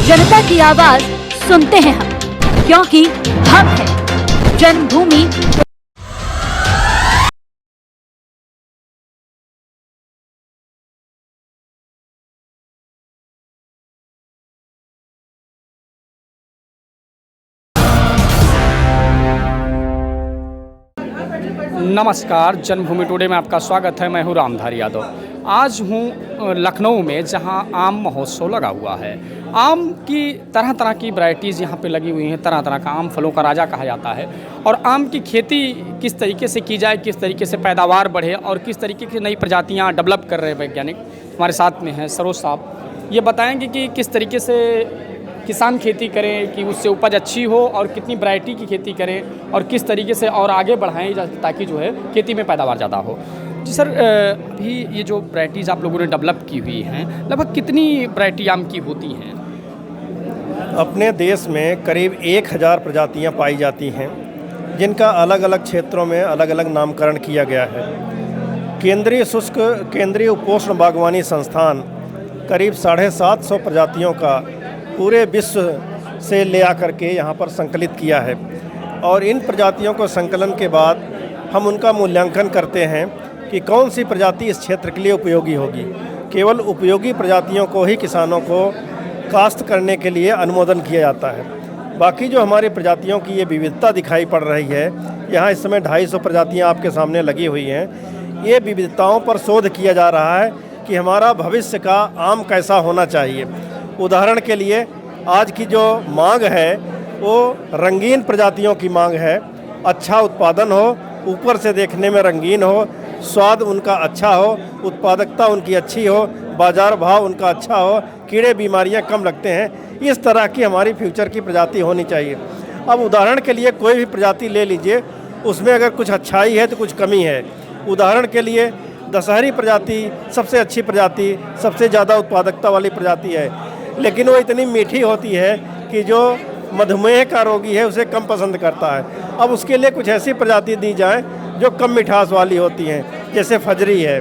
जनता की आवाज सुनते हैं हम, क्योंकि हम हैं जन्मभूमि। नमस्कार, जन्मभूमि टुडे में आपका स्वागत है। मैं हूँ रामधारी यादव। आज हूँ लखनऊ में, जहाँ आम महोत्सव लगा हुआ है। आम की तरह तरह की वैरायटीज़ यहाँ पे लगी हुई हैं। तरह तरह का आम फलों का राजा कहा जाता है। और आम की खेती किस तरीके से की जाए, किस तरीके से पैदावार बढ़े और किस तरीके की नई प्रजातियाँ डेवलप कर रहे हैं वैज्ञानिक, हमारे साथ में हैं सरोज साहब। ये बताएंगे कि किस तरीके से किसान खेती करें कि उससे उपज अच्छी हो, और कितनी वैरायटी की खेती करें और किस तरीके से और आगे बढ़ाएं ताकि जो है खेती में पैदावार ज़्यादा हो। जी सर, अभी ये जो वैरायटीज़ आप लोगों ने डेवलप की हुई हैं, लगभग कितनी वैरायटी आम की होती हैं? अपने देश में करीब 1000 प्रजातियां पाई जाती हैं, जिनका अलग अलग क्षेत्रों में अलग अलग नामकरण किया गया है। केंद्रीय उपोष्ण बागवानी संस्थान करीब 750 प्रजातियों का पूरे विश्व से ले आकर के यहाँ पर संकलित किया है। और इन प्रजातियों को संकलन के बाद हम उनका मूल्यांकन करते हैं कि कौन सी प्रजाति इस क्षेत्र के लिए उपयोगी होगी। केवल उपयोगी प्रजातियों को ही किसानों को काश्त करने के लिए अनुमोदन किया जाता है। बाकी जो हमारी प्रजातियों की ये विविधता दिखाई पड़ रही है, यहाँ इस समय 250 प्रजातियाँ आपके सामने लगी हुई हैं। ये विविधताओं पर शोध किया जा रहा है कि हमारा भविष्य का आम कैसा होना चाहिए। उदाहरण के लिए आज की जो मांग है वो रंगीन प्रजातियों की मांग है। अच्छा उत्पादन हो, ऊपर से देखने में रंगीन हो, स्वाद उनका अच्छा हो, उत्पादकता उनकी अच्छी हो, बाज़ार भाव उनका अच्छा हो, कीड़े बीमारियां कम लगते हैं। इस तरह की हमारी फ्यूचर की प्रजाति होनी चाहिए। अब उदाहरण के लिए कोई भी प्रजाति ले लीजिए, उसमें अगर कुछ अच्छाई है तो कुछ कमी है। उदाहरण के लिए दशहरी प्रजाति सबसे अच्छी प्रजाति, सबसे ज़्यादा उत्पादकता वाली प्रजाति है, लेकिन वो इतनी मीठी होती है कि जो मधुमेह का रोगी है उसे कम पसंद करता है। अब उसके लिए कुछ ऐसी प्रजाति दी जाए जो कम मिठास वाली होती हैं, जैसे फजरी है,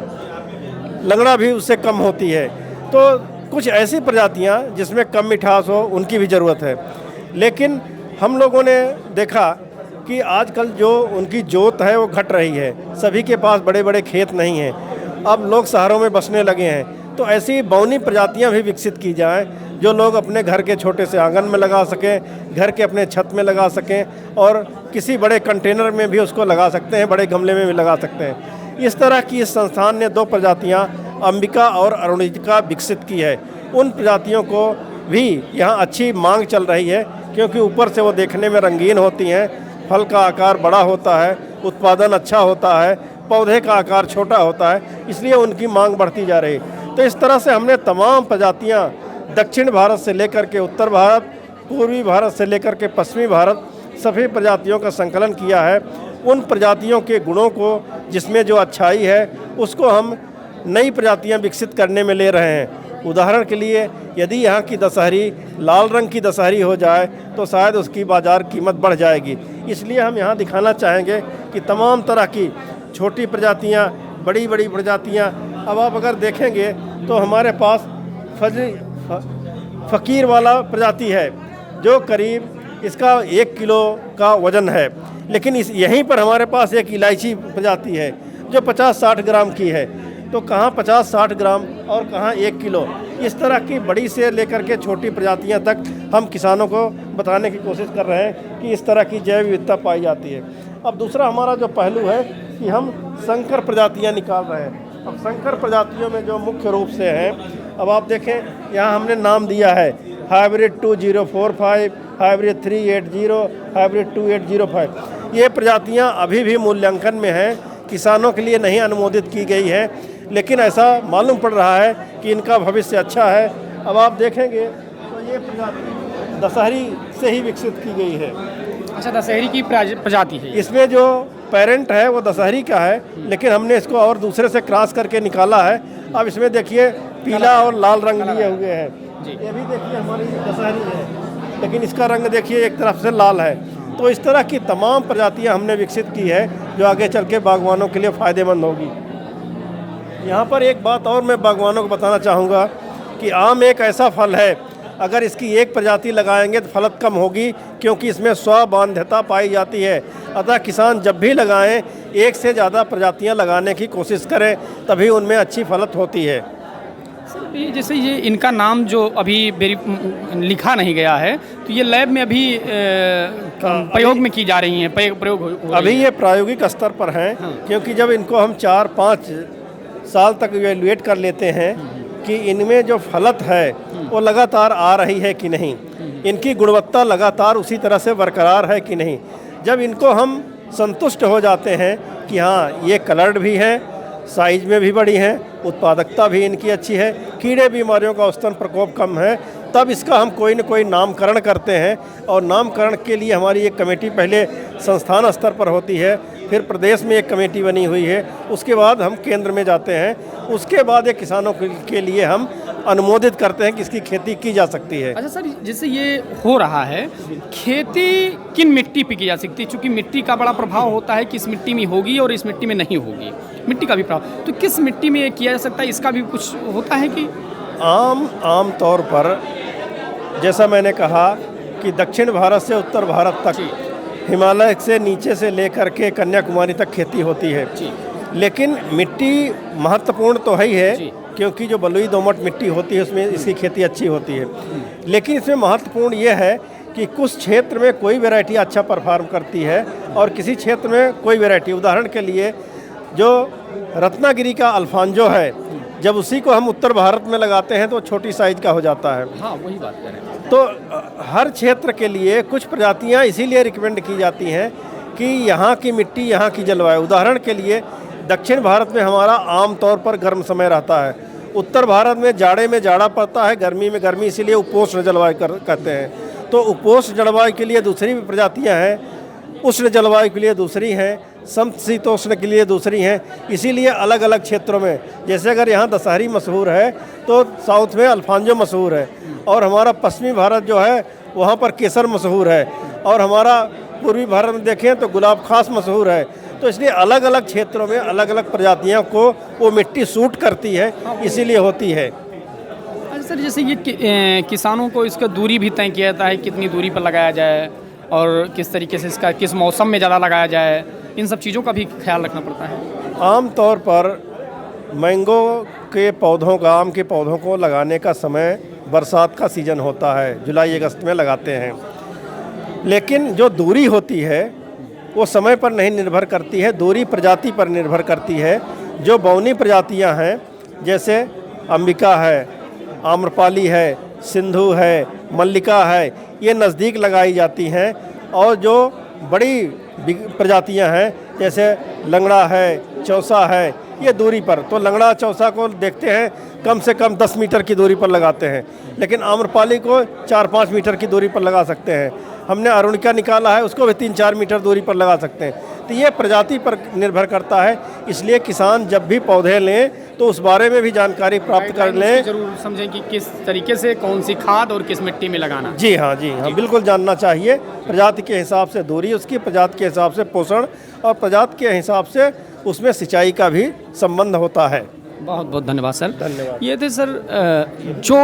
लंगड़ा भी उससे कम होती है। तो कुछ ऐसी प्रजातियां जिसमें कम मिठास हो, उनकी भी ज़रूरत है। लेकिन हम लोगों ने देखा कि आजकल जो उनकी जोत है वो घट रही है। सभी के पास बड़े बड़े खेत नहीं हैं, अब लोग शहरों में बसने लगे हैं। तो ऐसी बौनी प्रजातियां भी विकसित की जाएं जो लोग अपने घर के छोटे से आंगन में लगा सकें, घर के अपने छत में लगा सकें, और किसी बड़े कंटेनर में भी उसको लगा सकते हैं, बड़े गमले में भी लगा सकते हैं। इस तरह की इस संस्थान ने 2 प्रजातियां अंबिका और अरुणिका विकसित की है। उन प्रजातियों को भी यहाँ अच्छी मांग चल रही है, क्योंकि ऊपर से वो देखने में रंगीन होती हैं, फल का आकार बड़ा होता है, उत्पादन अच्छा होता है, पौधे का आकार छोटा होता है, इसलिए उनकी मांग बढ़ती जा रही है। तो इस तरह से हमने तमाम प्रजातियां दक्षिण भारत से लेकर के उत्तर भारत, पूर्वी भारत से लेकर के पश्चिमी भारत, सभी प्रजातियों का संकलन किया है। उन प्रजातियों के गुणों को, जिसमें जो अच्छाई है, उसको हम नई प्रजातियां विकसित करने में ले रहे हैं। उदाहरण के लिए यदि यहाँ की दशहरी लाल रंग की दशहरी हो जाए तो शायद उसकी बाज़ार कीमत बढ़ जाएगी। इसलिए हम यहाँ दिखाना चाहेंगे कि तमाम तरह की छोटी प्रजातियाँ, बड़ी बड़ी प्रजातियाँ। अब आप अगर देखेंगे तो हमारे पास फ़कीर वाला प्रजाति है, जो करीब इसका 1 किलो का वज़न है। लेकिन यहीं पर हमारे पास एक इलायची प्रजाति है जो 50-60 ग्राम की है। तो कहाँ 50-60 ग्राम और कहाँ 1 किलो। इस तरह की बड़ी से लेकर के छोटी प्रजातियां तक हम किसानों को बताने की कोशिश कर रहे हैं कि इस तरह की जैव विविधता पाई जाती है। अब दूसरा हमारा जो पहलू है कि हम संकर प्रजातियां निकाल रहे हैं। अब संकर प्रजातियों में जो मुख्य रूप से हैं, अब आप देखें यहाँ हमने नाम दिया है हाइब्रिड 2045, हाइब्रिड 380, हाइब्रिड 2805। ये प्रजातियाँ अभी भी मूल्यांकन में हैं, किसानों के लिए नहीं अनुमोदित की गई है, लेकिन ऐसा मालूम पड़ रहा है कि इनका भविष्य अच्छा है। अब आप देखेंगे तो ये प्रजाति दशहरी से ही विकसित की गई है। अच्छा, दशहरी की प्रजाति है। इसमें जो पेरेंट है वो दशहरी का है, लेकिन हमने इसको और दूसरे से क्रॉस करके निकाला है। अब इसमें देखिए पीला और लाल रंग लिए हुए हैं। ये भी देखिए हमारी दशहरी है, लेकिन इसका रंग देखिए एक तरफ से लाल है। तो इस तरह की तमाम प्रजातियां हमने विकसित की है जो आगे चल के बागवानों के लिए फ़ायदेमंद होगी। यहाँ पर एक बात और मैं बागवानों को बताना चाहूँगा कि आम एक ऐसा फल है अगर इसकी एक प्रजाति लगाएंगे तो फलत कम होगी, क्योंकि इसमें स्वबाध्यता पाई जाती है। अतः किसान जब भी लगाएं एक से ज़्यादा प्रजातियां लगाने की कोशिश करें, तभी उनमें अच्छी फलत होती है। ये जैसे ये इनका नाम जो अभी लिखा नहीं गया है, तो ये लैब में अभी प्रयोग में की जा रही हैं, प्रयोग हो रही अभी हैं। ये प्रायोगिक स्तर पर हैं, क्योंकि जब इनको हम 4-5 साल तक इवेल्युएट कर लेते हैं कि इनमें जो फलत है वो लगातार आ रही है कि नहीं, इनकी गुणवत्ता लगातार उसी तरह से बरकरार है कि नहीं, जब इनको हम संतुष्ट हो जाते हैं कि हाँ ये कलर्ड भी हैं, साइज में भी बड़ी हैं, उत्पादकता भी इनकी अच्छी है, कीड़े बीमारियों का औसतन प्रकोप कम है, तब इसका हम कोई न कोई नामकरण करते हैं। और नामकरण के लिए हमारी एक कमेटी पहले संस्थान स्तर पर होती है, फिर प्रदेश में एक कमेटी बनी हुई है, उसके बाद हम केंद्र में जाते हैं, उसके बाद ये किसानों के लिए हम अनुमोदित करते हैं कि इसकी खेती की जा सकती है। अच्छा सर, जैसे ये हो रहा है, खेती किन मिट्टी पे की जा सकती है? चूँकि मिट्टी का बड़ा प्रभाव होता है कि इस मिट्टी में होगी और इस मिट्टी में नहीं होगी, मिट्टी का भी प्रभाव, तो किस मिट्टी में ये किया जा सकता है, इसका भी कुछ होता है कि? आम तौर पर जैसा मैंने कहा कि दक्षिण भारत से उत्तर भारत तक, हिमालय से नीचे से लेकर के कन्याकुमारी तक खेती होती है, लेकिन मिट्टी महत्वपूर्ण तो है ही है, क्योंकि जो बलुई दोमट मिट्टी होती है उसमें इसकी खेती अच्छी होती है, लेकिन इसमें महत्वपूर्ण ये है कि कुछ क्षेत्र में कोई वैरायटी अच्छा परफॉर्म करती है और किसी क्षेत्र में कोई वैरायटी, उदाहरण के लिए जो रत्नागिरी का अल्फांजो है, जब उसी को हम उत्तर भारत में लगाते हैं तो छोटी साइज का हो जाता है। हाँ, वही बात करें। तो हर क्षेत्र के लिए कुछ प्रजातियां इसीलिए रिकमेंड की जाती हैं कि यहाँ की मिट्टी, यहाँ की जलवायु, उदाहरण के लिए दक्षिण भारत में हमारा आम तौर पर गर्म समय रहता है, उत्तर भारत में जाड़ा पड़ता है, गर्मी में गर्मी, इसीलिए उपोष्ण जलवायु कहते हैं। तो उपोष्ण जलवायु के लिए दूसरी भी प्रजातियाँ हैं, उष्ण जलवायु के लिए दूसरी हैं, समशीतोष्ण के लिए दूसरी हैं, इसीलिए अलग अलग क्षेत्रों में, जैसे अगर यहाँ दशहरी मशहूर है तो साउथ में अल्फांजो मशहूर है, और हमारा पश्चिमी भारत जो है वहाँ पर केसर मशहूर है, और हमारा पूर्वी भारत में देखें तो गुलाब खास मशहूर है। तो इसलिए अलग अलग क्षेत्रों में अलग अलग प्रजातियों को वो मिट्टी सूट करती है, इसीलिए होती है। अच्छा सर, जैसे ये किसानों को इसका दूरी भी तय किया जाता है, कितनी दूरी पर लगाया जाए और किस तरीके से इसका किस मौसम में ज़्यादा लगाया जाए, इन सब चीज़ों का भी ख्याल रखना पड़ता है। आम तौर पर मैंगो के पौधों का, आम के पौधों को लगाने का समय बरसात का सीज़न होता है, जुलाई अगस्त में लगाते हैं, लेकिन जो दूरी होती है वो समय पर नहीं निर्भर करती है, दूरी प्रजाति पर निर्भर करती है। जो बौनी प्रजातियां हैं, जैसे अंबिका है, आम्रपाली है, सिंधु है, मल्लिका है, ये नज़दीक लगाई जाती हैं, और जो बड़ी प्रजातियां हैं जैसे लंगड़ा है, चौसा है, ये दूरी पर, तो लंगड़ा चौसा को देखते हैं कम से कम 10 मीटर की दूरी पर लगाते हैं, लेकिन आम्रपाली को 4-5 मीटर की दूरी पर लगा सकते हैं। हमने अरुणिका निकाला है, उसको भी 3-4 मीटर दूरी पर लगा सकते हैं। तो ये प्रजाति पर निर्भर करता है, इसलिए किसान जब भी पौधे लें तो उस बारे में भी जानकारी प्राप्त कर लें। जरूर समझें कि किस तरीके से कौन सी खाद और किस मिट्टी में लगाना। जी हाँ, बिल्कुल जानना चाहिए। प्रजाति के हिसाब से दूरी, उसकी प्रजाति के हिसाब से पोषण, और प्रजाति के हिसाब से उसमें सिंचाई का भी संबंध होता है। बहुत बहुत धन्यवाद सर। धन्यवाद। ये थे सर जो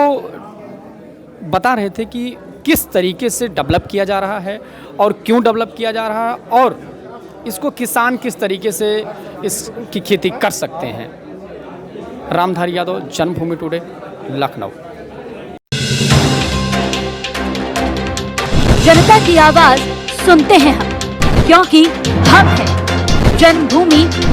बता रहे थे कि किस तरीके से डेवलप किया जा रहा है और क्यों डेवलप किया जा रहा है, और इसको किसान किस तरीके से इसकी खेती कर सकते हैं। रामधारी यादव, जन्मभूमि टुडे, लखनऊ। जनता की आवाज सुनते हैं हम, क्योंकि हम हैं जन्मभूमि